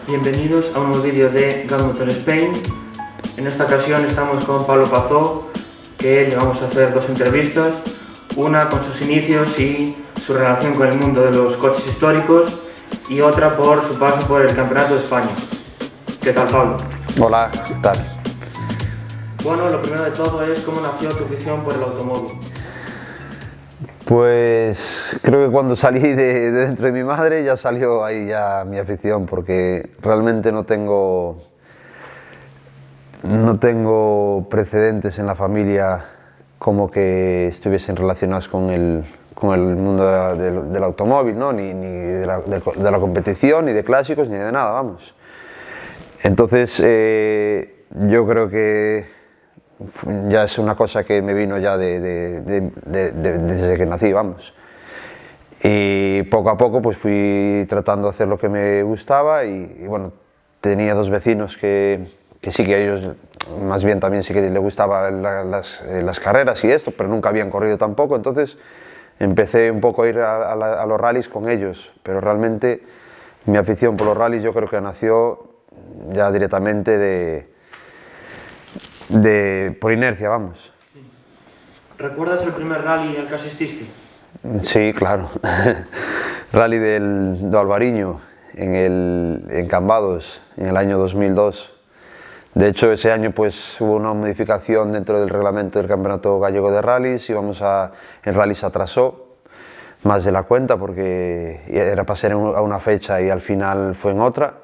Bienvenidos a un nuevo vídeo de GAD Motor Spain. En esta ocasión estamos con Pablo Pazó, que le vamos a hacer dos entrevistas, una con sus inicios y su relación con el mundo de los coches históricos y otra por su paso por el Campeonato de España. ¿Qué tal, Pablo? Hola, ¿qué tal? Bueno, lo primero de todo es cómo nació tu afición por el automóvil. Pues creo que cuando salí de dentro de mi madre ya salió ahí ya mi afición, porque realmente no tengo precedentes en la familia como que estuviesen relacionados con el mundo del automóvil, ¿no? ni de la competición, ni de clásicos, ni de nada, vamos. Entonces yo creo que ya es una cosa que me vino ya desde que nací, vamos. Y poco a poco pues fui tratando de hacer lo que me gustaba y bueno, tenía dos vecinos que sí, que a ellos más bien también sí que les gustaban las carreras y esto, pero nunca habían corrido tampoco, entonces empecé un poco a ir a los rallies con ellos, pero realmente mi afición por los rallies yo creo que nació ya directamente por inercia, vamos. ¿Recuerdas el primer rally al que asististe? Sí, claro. Rally do Albariño en Cambados en el año 2002. De hecho, ese año pues hubo una modificación dentro del reglamento del Campeonato Gallego de Rallys. El rally se atrasó más de la cuenta porque era para ser a una fecha y al final fue en otra.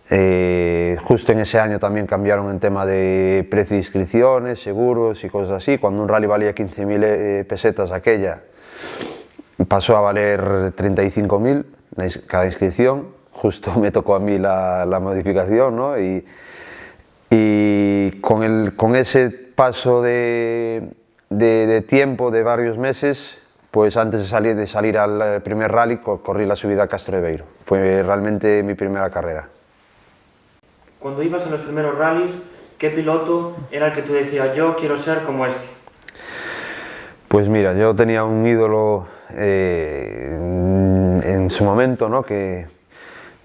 Justo en ese año también cambiaron el tema de precio de inscripciones, seguros y cosas así. Cuando un rally valía 15.000 pesetas aquella, pasó a valer 35.000 cada inscripción. Justo me tocó a mí la modificación, ¿no? Y con ese paso de tiempo de varios meses, pues antes de salir al primer rally corrí la subida a Castro de Beiro. Fue realmente mi primera carrera. Cuando ibas a los primeros rallies, ¿qué piloto era el que tú decías, yo quiero ser como este? Pues mira, yo tenía un ídolo en su momento, ¿no? Que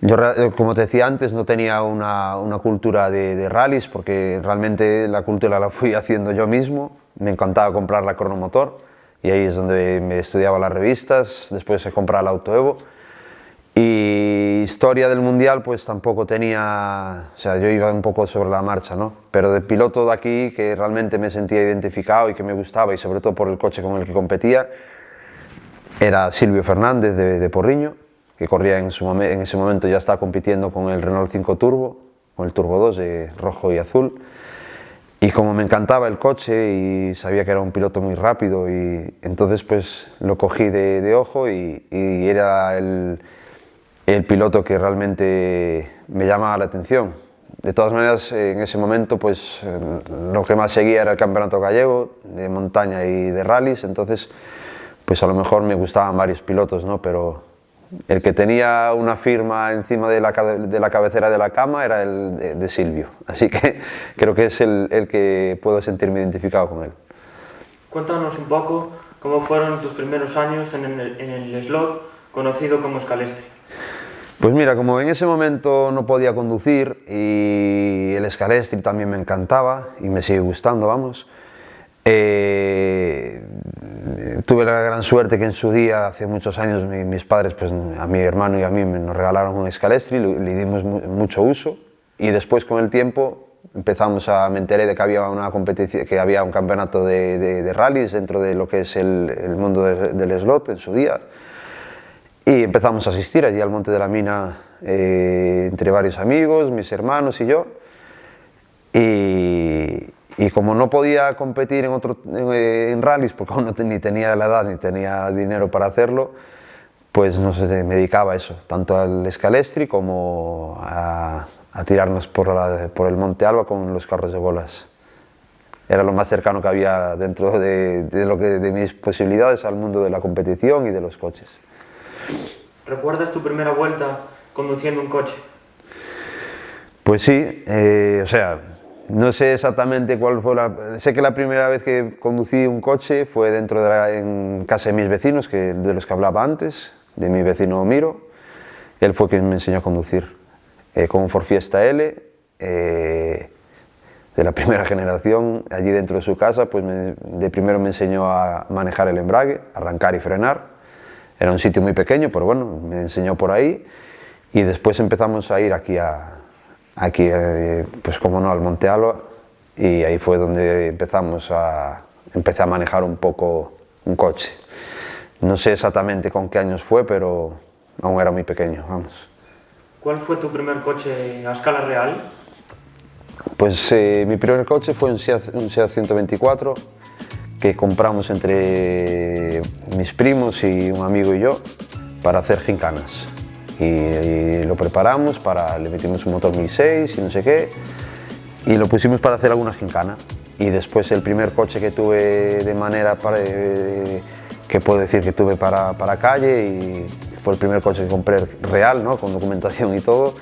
yo, como te decía antes, no tenía una cultura de rallies, porque realmente la cultura la fui haciendo yo mismo. Me encantaba comprar la cronomotor y ahí es donde me estudiaba las revistas, después se compraba el Auto Evo. Y historia del mundial pues tampoco tenía, o sea, yo iba un poco sobre la marcha, ¿no? Pero de piloto de aquí que realmente me sentía identificado y que me gustaba, y sobre todo por el coche con el que competía, era Silvio Fernández de Porriño, que corría en ese momento, ya estaba compitiendo con el Renault 5 Turbo, con el Turbo 2 de rojo y azul. Y como me encantaba el coche y sabía que era un piloto muy rápido, y entonces pues lo cogí de ojo y era el piloto que realmente me llamaba la atención. De todas maneras, en ese momento pues lo que más seguía era el Campeonato Gallego de montaña y de rallies, entonces pues a lo mejor me gustaban varios pilotos, ¿no? Pero el que tenía una firma encima de la cabecera de la cama era el de Silvio, así que creo que es el que puedo sentirme identificado con él. Cuéntanos un poco cómo fueron tus primeros años en el slot conocido como Scalestri. Pues mira, como en ese momento no podía conducir y el Scalestri también me encantaba y me sigue gustando, vamos, tuve la gran suerte que en su día, hace muchos años, mis padres, pues a mi hermano y a mí nos regalaron un Scalestri, le dimos mucho uso, y después con el tiempo me enteré de que había una competición, que había un campeonato de rallies dentro de lo que es el mundo del slot en su día. Y empezamos a asistir allí al Monte de la Mina entre varios amigos, mis hermanos y yo. Y como no podía competir en rallies, porque aún ni tenía la edad ni tenía dinero para hacerlo, pues no sé, me dedicaba a eso, tanto al Scalestri como a tirarnos por el Monte Alba con los carros de bolas. Era lo más cercano que había dentro de mis posibilidades al mundo de la competición y de los coches. ¿Recuerdas tu primera vuelta conduciendo un coche? Pues sí, o sea, no sé exactamente cuál fue sé que la primera vez que conducí un coche fue en casa de mis vecinos, de los que hablaba antes, de mi vecino Miro. Él fue quien me enseñó a conducir. con un Ford Fiesta L, de la primera generación. Allí dentro de su casa, pues de primero me enseñó a manejar el embrague, arrancar y frenar. Era un sitio muy pequeño, pero bueno, me enseñó por ahí. Y después empezamos a ir aquí, pues como no, al Monte Alba, y ahí fue donde empecé a manejar un poco un coche. No sé exactamente con qué años fue, pero aún era muy pequeño, vamos. ¿Cuál fue tu primer coche a escala real? Pues mi primer coche fue un SEAT 124 que compramos entre mis primos y un amigo y yo para hacer gincanas. Y lo preparamos, le metimos un motor 1006 y no sé qué, y lo pusimos para hacer alguna gincana. Y después el primer coche que tuve de manera, que puedo decir que tuve para calle, y fue el primer coche que compré real, ¿no? Con documentación y todo,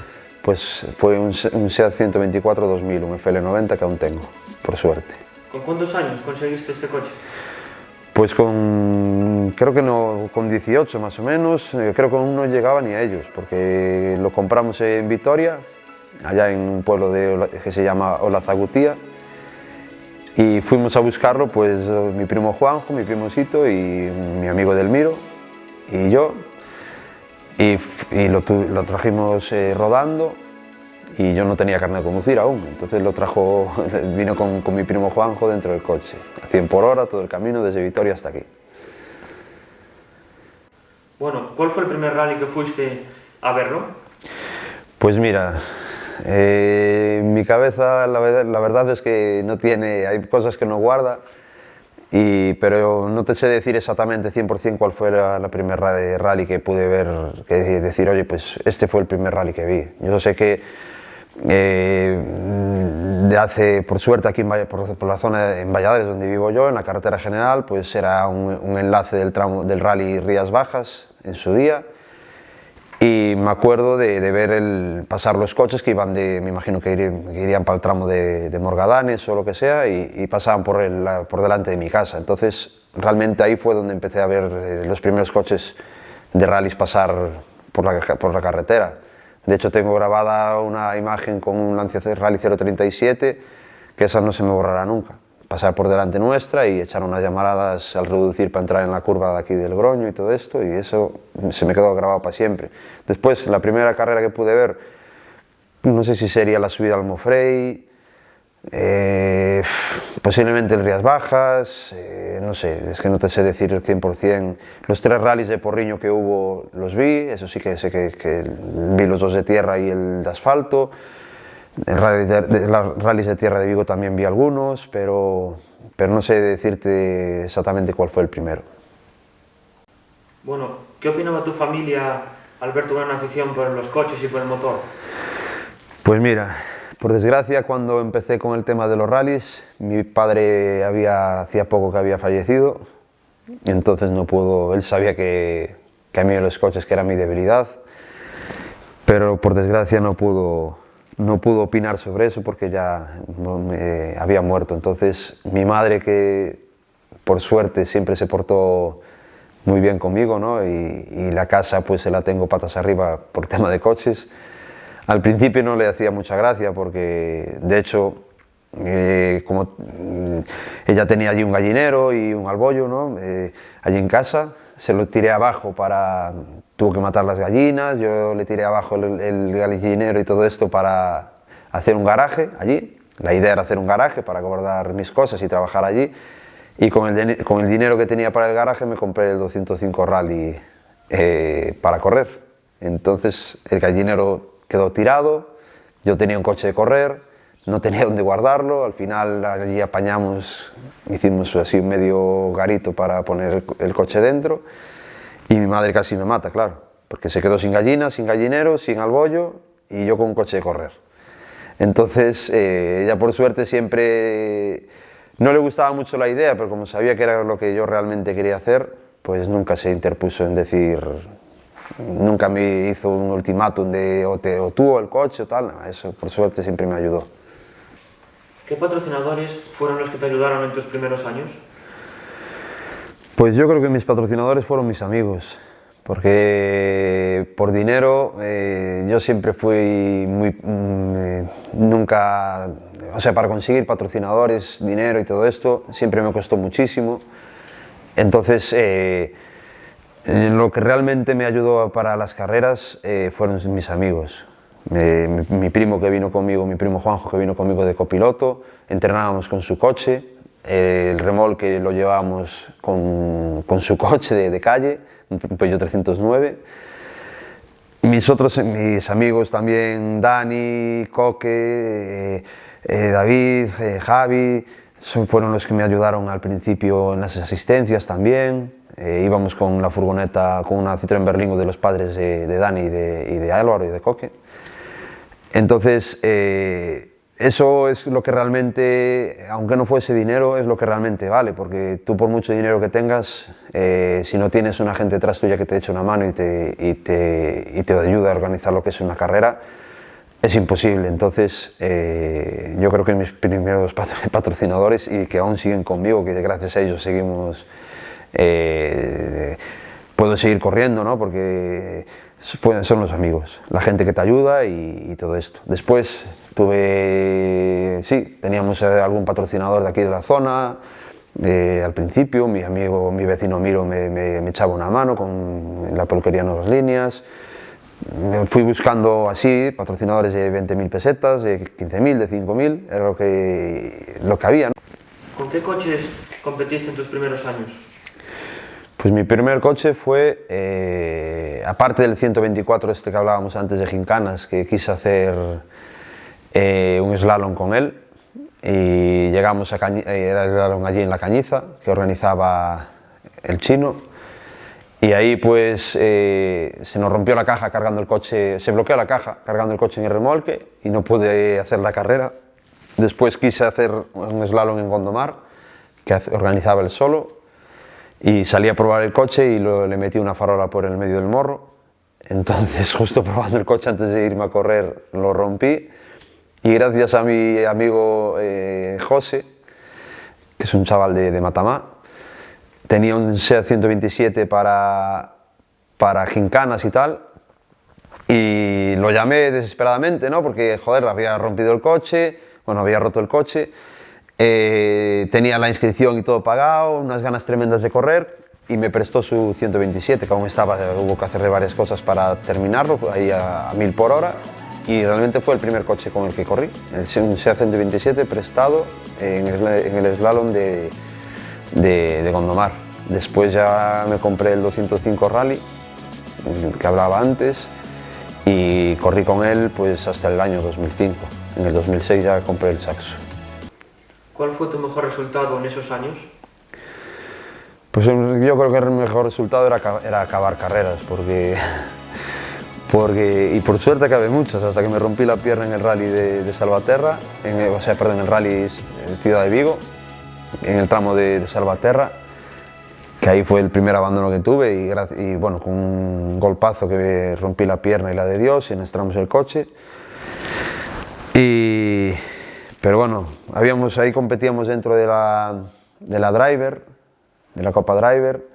pues fue un SEAT 124 2000, un FL90 que aún tengo, por suerte. ¿Con cuántos años conseguiste este coche? Pues creo que no, con 18 más o menos, creo que aún no llegaba ni a ellos, porque lo compramos en Vitoria, allá en un pueblo que se llama Olazagutía, y fuimos a buscarlo, pues mi primo Juanjo, mi primo Sito y mi amigo Delmiro y yo, y lo trajimos rodando, y yo no tenía carnet de conducir aún, entonces vino con mi primo Juanjo dentro del coche, a 100 por hora todo el camino desde Vitoria hasta aquí. Bueno, ¿cuál fue el primer rally que fuiste a verlo? Pues mira, mi cabeza la verdad es que no tiene, hay cosas que no guarda, pero no te sé decir exactamente 100% cuál fue la primera rally que pude ver, que decir, oye, pues este fue el primer rally que vi. Yo sé que por suerte aquí por la zona en Valladares donde vivo yo, en la carretera general, pues era un enlace del rally Rías Bajas en su día, y me acuerdo de ver pasar los coches que iban me imagino que irían para el tramo de Morgadanes o lo que sea, y pasaban por delante de mi casa. Entonces realmente ahí fue donde empecé a ver los primeros coches de rallies pasar por la carretera. De hecho, tengo grabada una imagen con un Lancia Rally 037, que esa no se me borrará nunca. Pasar por delante nuestra y echar unas llamaradas al reducir para entrar en la curva de aquí del Groño y todo esto, y eso se me quedó grabado para siempre. Después, la primera carrera que pude ver, no sé si sería la subida al Mofrey, posiblemente en Rías Bajas, no sé, es que no te sé decir el 100%. Los 3 rallies de Porriño que hubo los vi, eso sí que sé que vi los 2 de tierra y el de asfalto. Los rallies de tierra de Vigo también vi algunos, pero no sé decirte exactamente cuál fue el primero. Bueno, ¿qué opinaba tu familia al ver tu gran afición por los coches y por el motor? Pues mira, por desgracia, cuando empecé con el tema de los rallies, mi padre hacía poco que había fallecido, y entonces no pudo, él sabía que a mí los coches que era mi debilidad, pero por desgracia no pudo opinar sobre eso porque ya había muerto. Entonces mi madre, que por suerte siempre se portó muy bien conmigo, ¿no? y la casa pues se la tengo patas arriba por tema de coches. Al principio no le hacía mucha gracia porque, de hecho, como ella tenía allí un gallinero y un albollo, ¿no? Allí en casa, se lo tiré abajo tuvo que matar las gallinas, yo le tiré abajo el gallinero y todo esto para hacer un garaje allí. La idea era hacer un garaje para guardar mis cosas y trabajar allí, y con el dinero que tenía para el garaje me compré el 205 Rally para correr. Entonces el gallinero quedó tirado, yo tenía un coche de correr, no tenía dónde guardarlo, al final allí hicimos así un medio garito para poner el coche dentro, y mi madre casi me mata, claro, porque se quedó sin gallinas, sin gallinero, sin albollo, y yo con un coche de correr. Entonces ella por suerte siempre no le gustaba mucho la idea, pero como sabía que era lo que yo realmente quería hacer, pues nunca se interpuso en decir, nunca me hizo un ultimátum de o tú o el coche o tal, no, eso por suerte siempre me ayudó. ¿Qué patrocinadores fueron los que te ayudaron en tus primeros años? Pues yo creo que mis patrocinadores fueron mis amigos, porque por dinero, yo siempre fui nunca, o sea, para conseguir patrocinadores, dinero y todo esto, siempre me costó muchísimo. Entonces, lo que realmente me ayudó para las carreras fueron mis amigos. Mi primo que vino conmigo, mi primo Juanjo, que vino conmigo de copiloto, entrenábamos con su coche, el remolque lo llevábamos con su coche de calle, un Peugeot 309. Mis amigos también, Dani, Coque, David, Javi, fueron los que me ayudaron al principio en las asistencias también. Íbamos con la furgoneta, con una Citroën Berlingo de los padres de Dani y de Álvaro y de Coque. Entonces, eso es lo que realmente, aunque no fuese dinero, es lo que realmente vale, porque tú por mucho dinero que tengas, si no tienes una gente detrás tuya que te eche una mano y te ayuda a organizar lo que es una carrera, es imposible. Entonces, yo creo que mis primeros patrocinadores, y que aún siguen conmigo, que gracias a ellos seguimos, puedo seguir corriendo, ¿no? Porque son los amigos, la gente que te ayuda y todo esto. Después teníamos algún patrocinador de aquí de la zona, al principio, mi vecino Miro me echaba una mano en la peluquería Nuevas Líneas. Me fui buscando así, patrocinadores de 20.000 pesetas, de 15.000, de 5.000, era lo que había, ¿no? ¿Con qué coches competiste en tus primeros años? Pues mi primer coche fue, aparte del 124 este que hablábamos antes de Gincanas, que quise hacer un slalom con él, y llegamos era el slalom allí en La Cañiza, que organizaba el Chino, y ahí pues se nos rompió la caja cargando el coche, se bloqueó la caja cargando el coche en el remolque y no pude hacer la carrera. Después quise hacer un slalom en Gondomar, que organizaba él solo, y salí a probar el coche y le metí una farola por el medio del morro. Entonces, justo probando el coche antes de irme a correr, lo rompí, y gracias a mi amigo José, que es un chaval de Matamá, tenía un SEAT 127 para Gincanas y tal, y lo llamé desesperadamente, ¿no? Porque, joder, había rompido el coche, bueno, había roto el coche, tenía la inscripción y todo pagado, unas ganas tremendas de correr, y me prestó su 127, que aún estaba, hubo que hacerle varias cosas para terminarlo, ahí a 1000 por hora, y realmente fue el primer coche con el que corrí, un SEAT 127 prestado en el slalom de Gondomar. Después ya me compré el 205 Rally, el que hablaba antes, y corrí con él pues hasta el año 2005. En el 2006 ya compré el Saxo. ¿Cuál fue tu mejor resultado en esos años? Pues yo creo que el mejor resultado era acabar carreras, y por suerte acabé muchas, hasta que me rompí la pierna en el rally de Salvaterra, en el rally Ciudad de Vigo, en el tramo de Salvaterra, que ahí fue el primer abandono que tuve, y bueno, con un golpazo que me rompí la pierna y la de Dios, y enestramos el coche. Pero bueno, ahí competíamos dentro de la Driver, de la Copa Driver,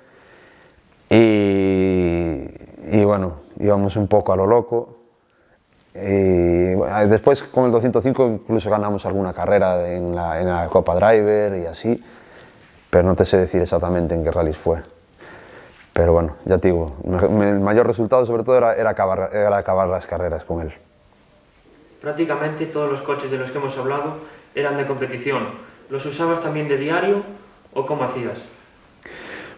y bueno, íbamos un poco a lo loco. Y después con el 205 incluso ganamos alguna carrera en la Copa Driver y así, pero no te sé decir exactamente en qué rallies fue. Pero bueno, ya te digo, el mayor resultado sobre todo era acabar las carreras con él. Prácticamente todos los coches de los que hemos hablado eran de competición. ¿Los usabas también de diario o cómo hacías?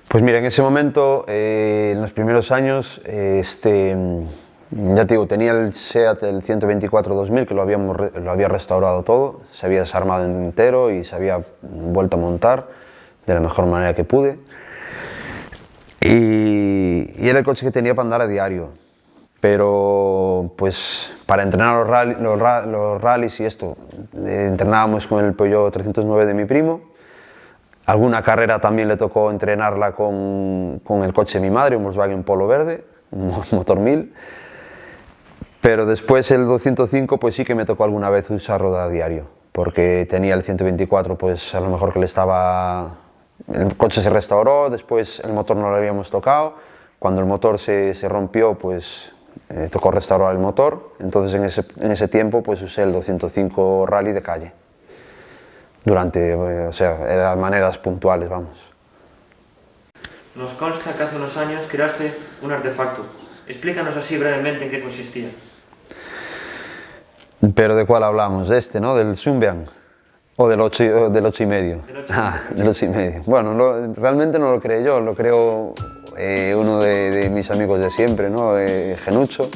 Pues mira, en ese momento, en los primeros años, ya te digo, tenía el SEAT, el 124-2000, que lo había restaurado todo, se había desarmado entero y se había vuelto a montar de la mejor manera que pude. Y era el coche que tenía para andar a diario. Pero pues para entrenar los rallies y esto, entrenábamos con el Peugeot 309 de mi primo. Alguna carrera también le tocó entrenarla con el coche de mi madre, un Volkswagen Polo verde, un motor 1000. Pero después el 205 pues sí que me tocó alguna vez usarlo a diario, porque tenía el 124 pues a lo mejor que el coche se restauró, después el motor no lo habíamos tocado. Cuando el motor se rompió, pues tocó restaurar el motor, entonces en ese tiempo pues usé el 205 Rally de calle, durante, o sea, de maneras puntuales, vamos. Nos consta que hace unos años creaste un artefacto. Explícanos así brevemente en qué consistía. ¿Pero de cuál hablamos? ¿De este, no? ¿Del Symbian? ¿O del 8,5? Del 8,5. Ah, del 8,5. Bueno, realmente no lo creé yo, lo creó uno de mis amigos de siempre, ¿no? Genucho.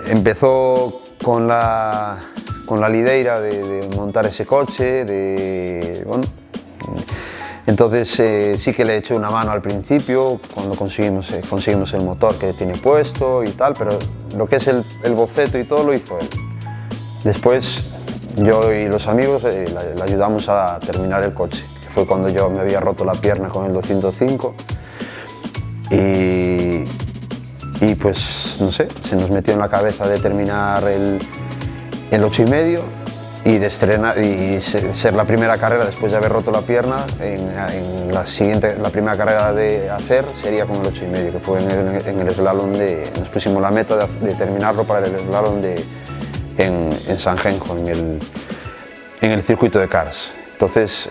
Empezó con la lideira de montar ese coche, bueno, entonces sí que le eché una mano al principio cuando conseguimos el motor que tiene puesto y tal, pero lo que es el boceto y todo lo hizo él. Después yo y los amigos le ayudamos a terminar el coche, que fue cuando yo me había roto la pierna con el 205 y pues no sé, se nos metió en la cabeza de terminar el 8,5 y de estrenar y ser la primera carrera después de haber roto la pierna. La primera carrera de hacer sería con el 8,5, que fue en el slalom nos pusimos la meta de terminarlo para el slalom en San Genjo, en el circuito de Cars. Entonces,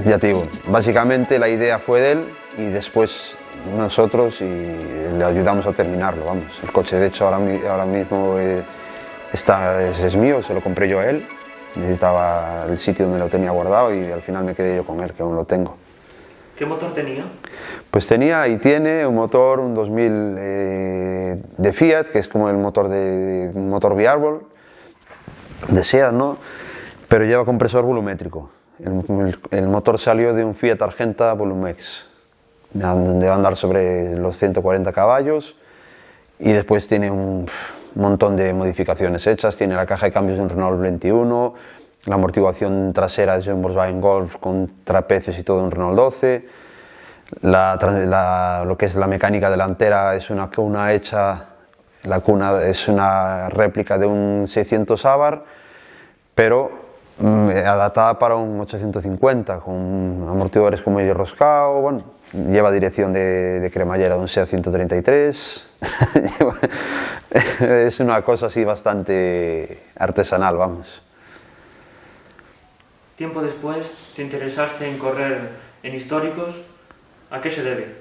ya te digo, básicamente la idea fue de él y después nosotros le ayudamos a terminarlo, vamos. El coche, de hecho, ahora mismo es mío, se lo compré yo a él. Necesitaba el sitio donde lo tenía guardado y al final me quedé yo con él, que aún lo tengo. ¿Qué motor tenía? Pues tenía y tiene un motor, un 2000 de Fiat, que es como un motor biárbol de SEAT, ¿no? Pero lleva compresor volumétrico. El motor salió de un Fiat Argenta Volumex, donde va a andar sobre los 140 caballos y después tiene un montón de modificaciones hechas. Tiene la caja de cambios de un Renault 21, la amortiguación trasera de un Volkswagen Golf con trapecios y todo de un Renault 12, lo que es la mecánica delantera es una cuna hecha, la cuna es una réplica de un 600 Abarth, pero adaptada para un 850, con amortiguadores como hierro roscado, bueno, lleva dirección de cremallera de un SEAT 133, es una cosa así bastante artesanal, vamos. Tiempo después te interesaste en correr en históricos. ¿A qué se debe?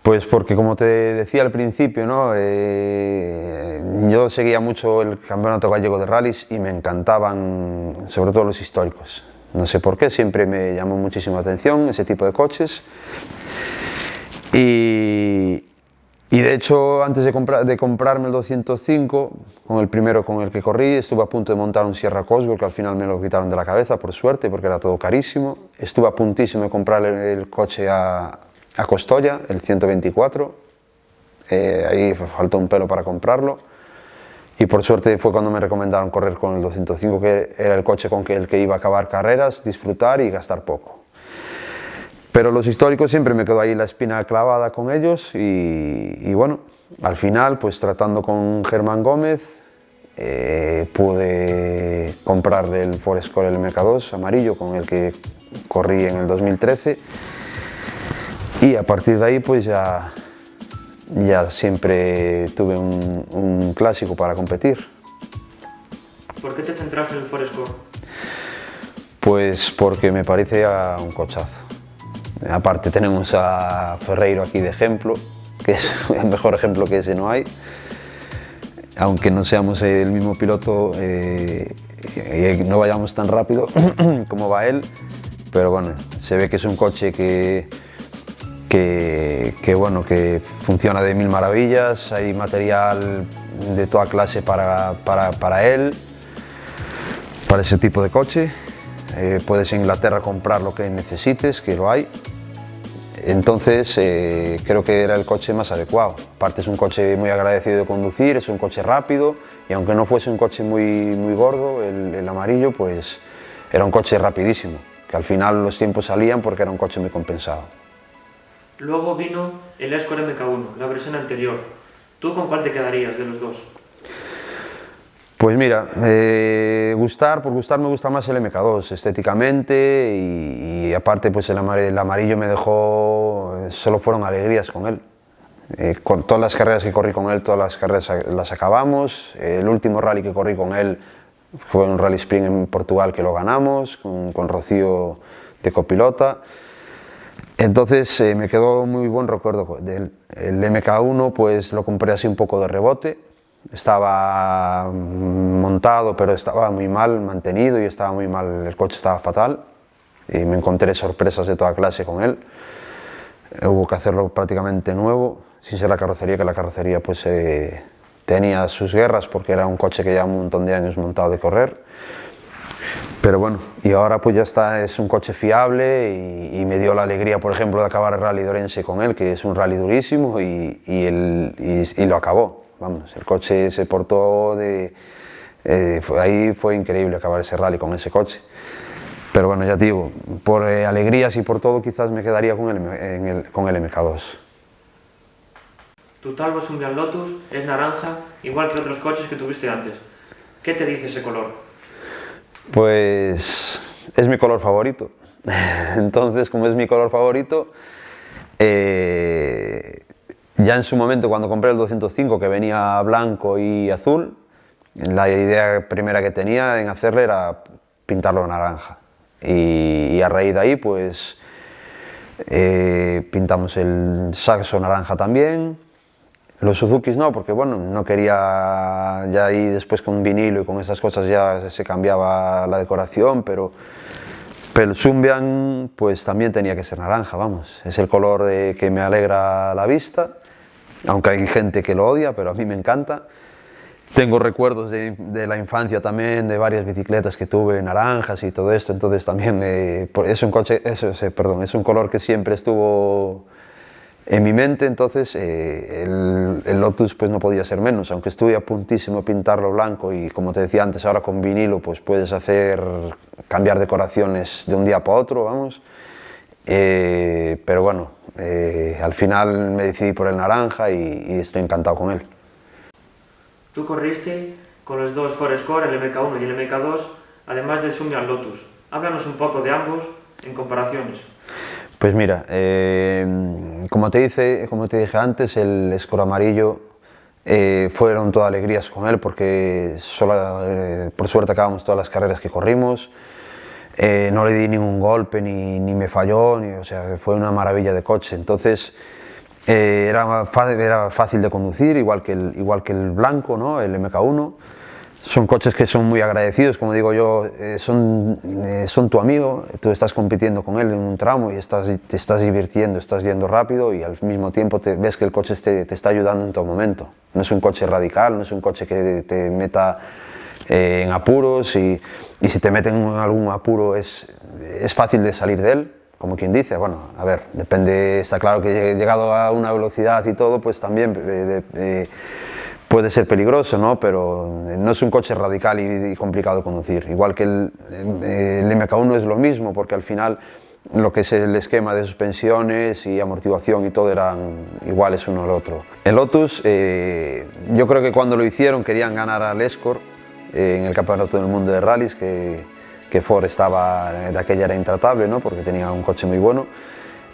Pues porque, como te decía al principio, ¿no? Yo seguía mucho el Campeonato Gallego de Rallys y me encantaban, sobre todo los históricos. No sé por qué, siempre me llamó muchísimo la atención ese tipo de coches. Y de hecho, antes de comprarme el 205, con el primero con el que corrí, estuve a punto de montar un Sierra Cosworth, que al final me lo quitaron de la cabeza, por suerte, porque era todo carísimo. Estuve a puntísimo de comprar el coche a Costolla, el 124, ahí faltó un pelo para comprarlo. Y por suerte fue cuando me recomendaron correr con el 205, que era el coche con el que iba a acabar carreras, disfrutar y gastar poco. Pero los históricos siempre me quedó ahí la espina clavada con ellos y bueno, al final, pues tratando con Germán Gómez, pude comprarle el Forescore, el MK2 amarillo, con el que corrí en el 2013, y a partir de ahí pues ya siempre tuve un clásico para competir. ¿Por qué te centraste en el Forescore? Pues porque me parece un cochazo. Aparte tenemos a Ferreiro aquí de ejemplo, que es el mejor ejemplo que ese no hay. Aunque no seamos el mismo piloto y no vayamos tan rápido como va él, pero bueno, se ve que es un coche que funciona de mil maravillas. Hay material de toda clase para él, para ese tipo de coche. Puedes en Inglaterra comprar lo que necesites, que lo hay. Entonces creo que era el coche más adecuado. Aparte es un coche muy agradecido de conducir, es un coche rápido, y aunque no fuese un coche muy gordo, el amarillo, pues era un coche rapidísimo, que al final los tiempos salían porque era un coche muy compensado. Luego vino el Escort MK1, la versión anterior. ¿Tú con cuál te quedarías de los dos? Pues mira, por gustar me gusta más el MK2 estéticamente, y aparte pues el amarillo me dejó, solo fueron alegrías con él. Con todas las carreras que corrí con él, todas las carreras las acabamos. El último rally que corrí con él fue un rally sprint en Portugal que lo ganamos, con Rocío de copilota. Entonces me quedó muy buen recuerdo de él. El MK1 pues lo compré así un poco de rebote, estaba montado pero estaba muy mal mantenido y estaba muy mal, el coche estaba fatal y me encontré sorpresas de toda clase con él. Hubo que hacerlo prácticamente nuevo, sin ser la carrocería, que la carrocería pues tenía sus guerras porque era un coche que lleva un montón de años montado de correr. Pero bueno, y ahora pues ya está, es un coche fiable y me dio la alegría, por ejemplo, de acabar el Rally de Orense con él, que es un rally durísimo y lo acabó. Vamos, el coche se portó ahí fue increíble acabar ese rally con ese coche. Pero bueno, ya te digo, por alegrías y por todo quizás me quedaría con el MK2. Tu Talbot Sunbeam Lotus es naranja, igual que otros coches que tuviste antes. ¿Qué te dice ese color? Pues es mi color favorito. Entonces, como es mi color favorito, ya en su momento cuando compré el 205, que venía blanco y azul, la idea primera que tenía en hacerle era pintarlo naranja. Y a raíz de ahí, pues pintamos el saxo naranja también. Los Suzukis no, porque bueno, no quería, ya ahí después con vinilo y con esas cosas ya se cambiaba la decoración, pero el Sunbeam pues también tenía que ser naranja, vamos, es el color que me alegra la vista, aunque hay gente que lo odia, pero a mí me encanta. Tengo recuerdos de la infancia también, de varias bicicletas que tuve naranjas y todo esto, entonces también es un color que siempre estuvo en mi mente, entonces el Lotus pues no podía ser menos, aunque estuve a puntísimo pintarlo blanco y como te decía antes, ahora con vinilo pues puedes cambiar decoraciones de un día para otro, vamos. Pero bueno, al final me decidí por el naranja y estoy encantado con él. Tú corriste con los dos Forest Core, el MK1 y el MK2, además del Sunbeam Lotus. Háblanos un poco de ambos en comparaciones. Pues mira, como te dije antes, el Score amarillo fueron todas alegrías con él porque por suerte acabamos todas las carreras que corrimos, no le di ningún golpe ni me falló, o sea, fue una maravilla de coche. Entonces era fácil de conducir, igual que el blanco, ¿no? El MK1. Son coches que son muy agradecidos, como digo yo, son tu amigo, tú estás compitiendo con él en un tramo y te estás divirtiendo, estás yendo rápido y al mismo tiempo ves que el coche te está ayudando en todo momento. No es un coche radical, no es un coche que te meta en apuros y si te meten en algún apuro es fácil de salir de él, como quien dice. Bueno, a ver, depende, está claro que llegado a una velocidad y todo, pues también puede ser peligroso, ¿no? Pero no es un coche radical y complicado de conducir. Igual que el MK1 es lo mismo, porque al final lo que es el esquema de suspensiones y amortiguación y todo eran iguales uno al otro. El Lotus, yo creo que cuando lo hicieron querían ganar al Escort en el Campeonato del Mundo de Rallys, que Ford de aquella era intratable, ¿no? Porque tenía un coche muy bueno.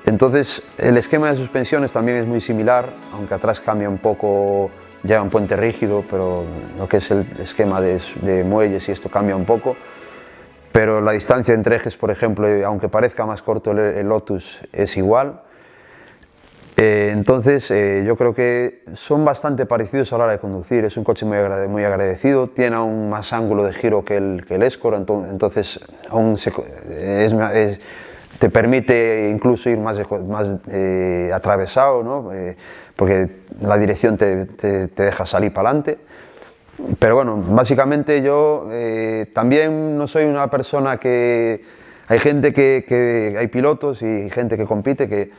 Entonces el esquema de suspensiones también es muy similar, aunque atrás cambia un poco. Lleva un puente rígido, pero lo que es el esquema de muelles y esto cambia un poco. Pero la distancia entre ejes, por ejemplo, aunque parezca más corto el Lotus, es igual. Entonces, yo creo que son bastante parecidos a la hora de conducir. Es un coche muy agradecido, tiene aún más ángulo de giro que el Escort, entonces aún te permite incluso ir más atravesado, ¿no? Porque la dirección te deja salir para adelante. Pero bueno, básicamente yo también no soy una persona que... Hay gente hay pilotos y gente que compite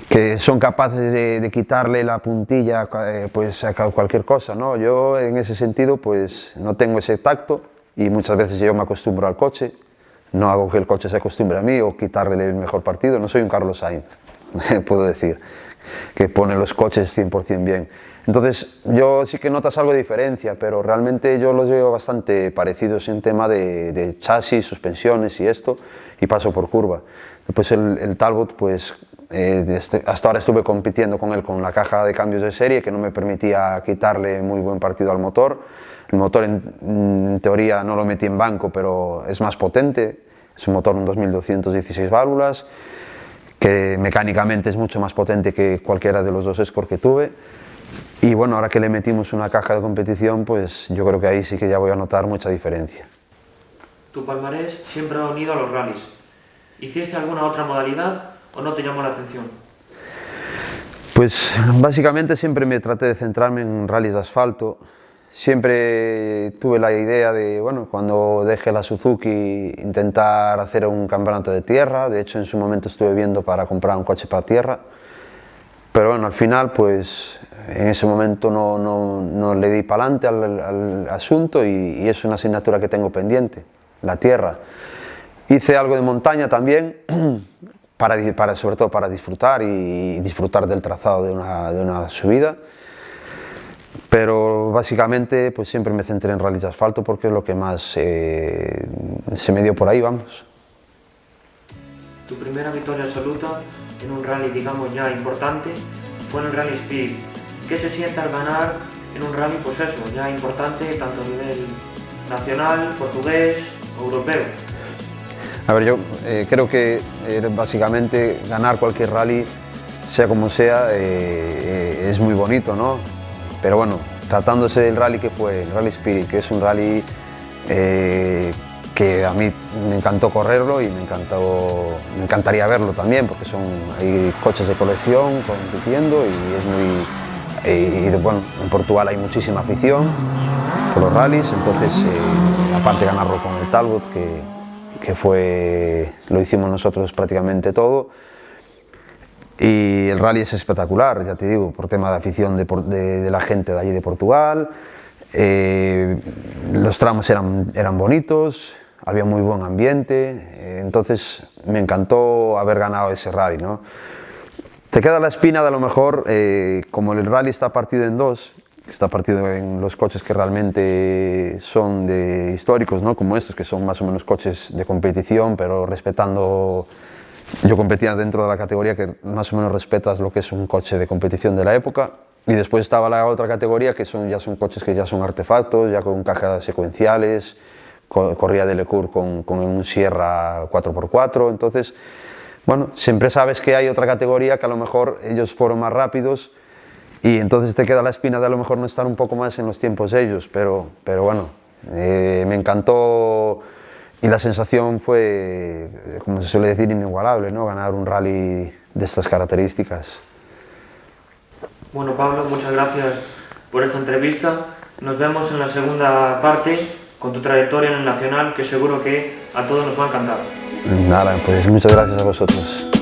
que son capaces de quitarle la puntilla pues a cualquier cosa, ¿no? Yo en ese sentido pues no tengo ese tacto y muchas veces yo me acostumbro al coche, no hago que el coche se acostumbre a mí o quitarle el mejor partido. No soy un Carlos Sainz, puedo decir, que pone los coches 100% bien. Entonces yo sí que notas algo de diferencia, pero realmente yo los veo bastante parecidos en tema de chasis, suspensiones y esto, y paso por curva. Después el Talbot pues Hasta ahora estuve compitiendo con él con la caja de cambios de serie, que no me permitía quitarle muy buen partido al motor. El motor en teoría no lo metí en banco, pero es más potente. Es un motor, un 2216 válvulas, que mecánicamente es mucho más potente que cualquiera de los dos Escort que tuve. Y bueno, ahora que le metimos una caja de competición, pues yo creo que ahí sí que ya voy a notar mucha diferencia. Tu palmarés siempre ha unido a los rallies. ¿Hiciste alguna otra modalidad o no te llamó la atención? Pues básicamente siempre me traté de centrarme en rallies de asfalto. Siempre tuve la idea de, bueno, cuando deje la Suzuki, intentar hacer un campeonato de tierra. De hecho, en su momento estuve viendo para comprar un coche para tierra. Pero bueno, al final, pues en ese momento no le di para adelante al asunto y es una asignatura que tengo pendiente, la tierra. Hice algo de montaña también, sobre todo para disfrutar y disfrutar del trazado de una subida. Pero básicamente pues siempre me centré en rallies de asfalto porque es lo que más se me dio por ahí, vamos. Tu primera victoria absoluta en un rally, digamos, ya importante fue en el Rally Spirit. ¿Qué se siente al ganar en un rally, pues eso, ya importante, tanto a nivel nacional, portugués o europeo? A ver, yo creo que básicamente ganar cualquier rally, sea como sea, es muy bonito, ¿no? Pero bueno, tratándose del rally que fue, el Rally Spirit, que es un rally que a mí me encantó correrlo y me encantaría verlo también, porque hay coches de colección compitiendo y es muy... bueno, en Portugal hay muchísima afición por los rallies, entonces aparte ganarlo con el Talbot, lo hicimos nosotros prácticamente todo. Y el rally es espectacular, ya te digo, por tema de afición de la gente de allí de Portugal. Los tramos eran bonitos, había muy buen ambiente, entonces me encantó haber ganado ese rally, ¿no? Te queda la espina de a lo mejor, como el rally está partido en dos, está partido en los coches que realmente son históricos, ¿no? Como estos, que son más o menos coches de competición, pero respetando... Yo competía dentro de la categoría que más o menos respetas lo que es un coche de competición de la época, y después estaba la otra categoría que ya son coches que ya son artefactos, ya con cajas secuenciales, corría de Lecour con un Sierra 4x4, entonces, bueno, siempre sabes que hay otra categoría que a lo mejor ellos fueron más rápidos y entonces te queda la espina de a lo mejor no estar un poco más en los tiempos de ellos, pero bueno, me encantó. Y la sensación fue, como se suele decir, inigualable, ¿no? Ganar un rally de estas características. Bueno, Pablo, muchas gracias por esta entrevista. Nos vemos en la segunda parte con tu trayectoria en el Nacional, que seguro que a todos nos va a encantar. Nada, pues muchas gracias a vosotros.